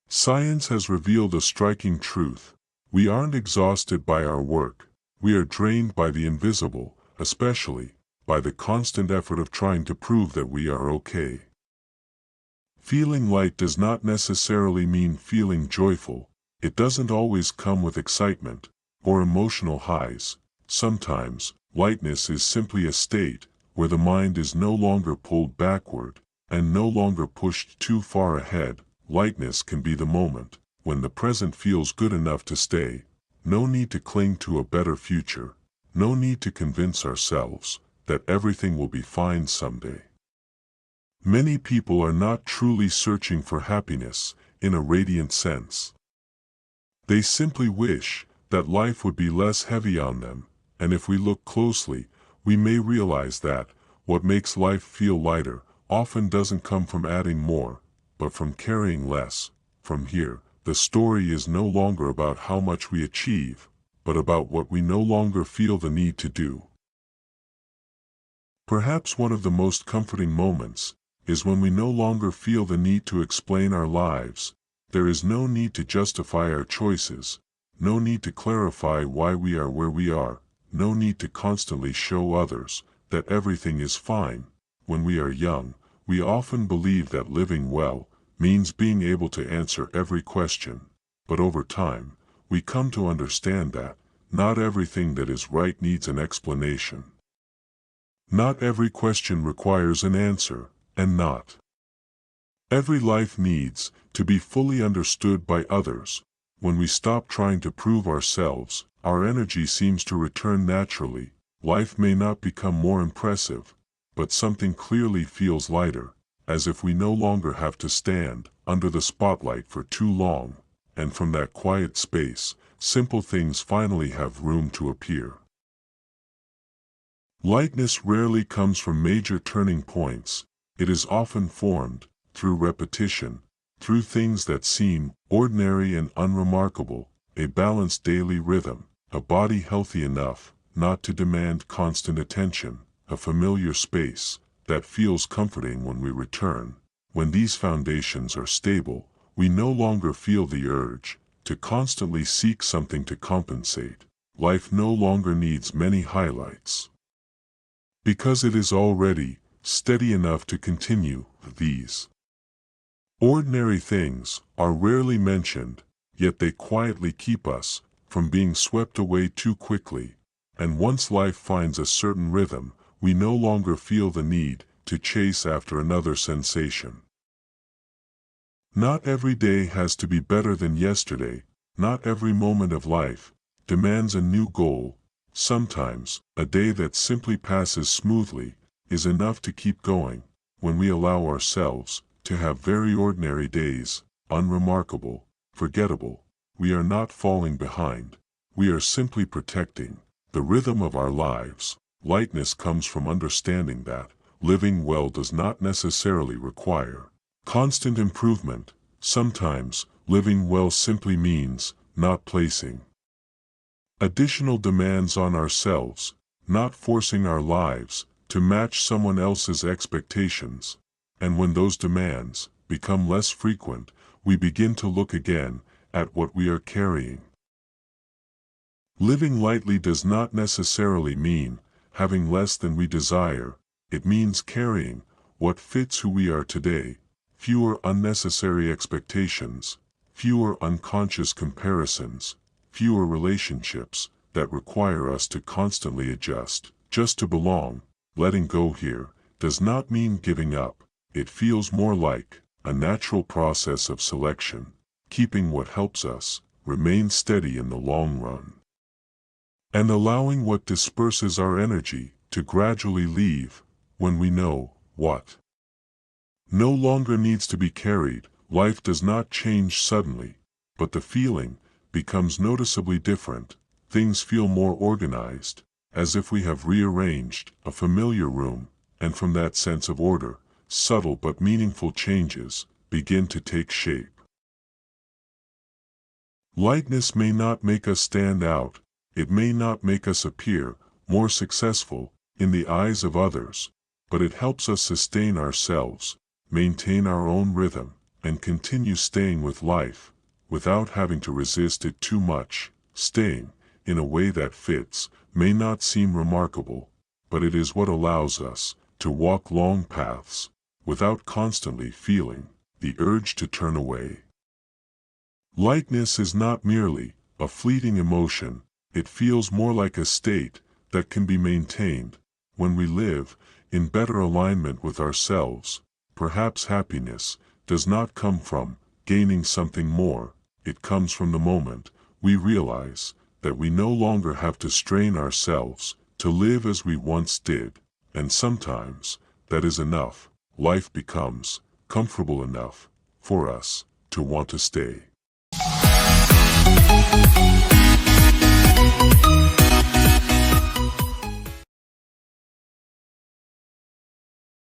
Science has revealed a striking truth. We aren't exhausted by our work. We are drained by the invisible, especially by the constant effort of trying to prove that we are okay. Feeling light does not necessarily mean feeling joyful. It doesn't always come with excitement or emotional highs. Sometimes, lightness is simply a state where the mind is no longer pulled backward and no longer pushed too far ahead. Lightness can be the moment when the present feels good enough to stay. No need to cling to a better future. No need to convince ourselves that everything will be fine someday. Many people are not truly searching for happiness in a radiant sense. They simply wish that life would be less heavy on them, and if we look closely, we may realize that what makes life feel lighter often doesn't come from adding more, but from carrying less. From here, the story is no longer about how much we achieve, but about what we no longer feel the need to do. Perhaps one of the most comforting moments is when we no longer feel the need to explain our lives. There is no need to justify our choices, no need to clarify why we are where we are, no need to constantly show others that everything is fine. When we are young, we often believe that living well means being able to answer every question, but over time, we come to understand that not everything that is right needs an explanation. Not every question requires an answer, and not every life needs to be fully understood by others. When we stop trying to prove ourselves, our energy seems to return naturally. Life may not become more impressive, but something clearly feels lighter, as if we no longer have to stand under the spotlight for too long, and from that quiet space, simple things finally have room to appear. Lightness rarely comes from major turning points. It is often formed through repetition, through things that seem ordinary and unremarkable, a balanced daily rhythm, a body healthy enough not to demand constant attention, a familiar space that feels comforting when we return. When these foundations are stable, we no longer feel the urge to constantly seek something to compensate. Life no longer needs many highlights, because it is already steady enough to continue. These ordinary things are rarely mentioned, yet they quietly keep us from being swept away too quickly. And once life finds a certain rhythm, we no longer feel the need to chase after another sensation. Not every day has to be better than yesterday. Not every moment of life demands a new goal. Sometimes, a day that simply passes smoothly is enough to keep going. When we allow ourselves to have very ordinary days, unremarkable, forgettable, we are not falling behind. We are simply protecting the rhythm of our lives. Lightness comes from understanding that living well does not necessarily require constant improvement. Sometimes, living well simply means not placing additional demands on ourselves, not forcing our lives to match someone else's expectations. And when those demands become less frequent, we begin to look again at what we are carrying. Living lightly does not necessarily mean having less than we desire. It means carrying what fits who we are today. Fewer unnecessary expectations, fewer unconscious comparisons, fewer relationships that require us to constantly adjust just to belong. Letting go here does not mean giving up. It feels more like a natural process of selection, keeping what helps us remain steady in the long run, and allowing what disperses our energy to gradually leave. When we know what no longer needs to be carried, life does not change suddenly, but the feeling becomes noticeably different. Things feel more organized, as if we have rearranged a familiar room, and from that sense of order, subtle but meaningful changes begin to take shape. Lightness may not make us stand out, it may not make us appear more successful in the eyes of others, but it helps us sustain ourselves, maintain our own rhythm, and continue staying with life, without having to resist it too much. Staying, in a way that fits, may not seem remarkable, but it is what allows us to walk long paths, without constantly feeling the urge to turn away. Lightness is not merely a fleeting emotion, it feels more like a state that can be maintained when we live in better alignment with ourselves. Perhaps happiness does not come from gaining something more, it comes from the moment we realize that we no longer have to strain ourselves to live as we once did, and sometimes that is enough. Life becomes comfortable enough for us to want to stay.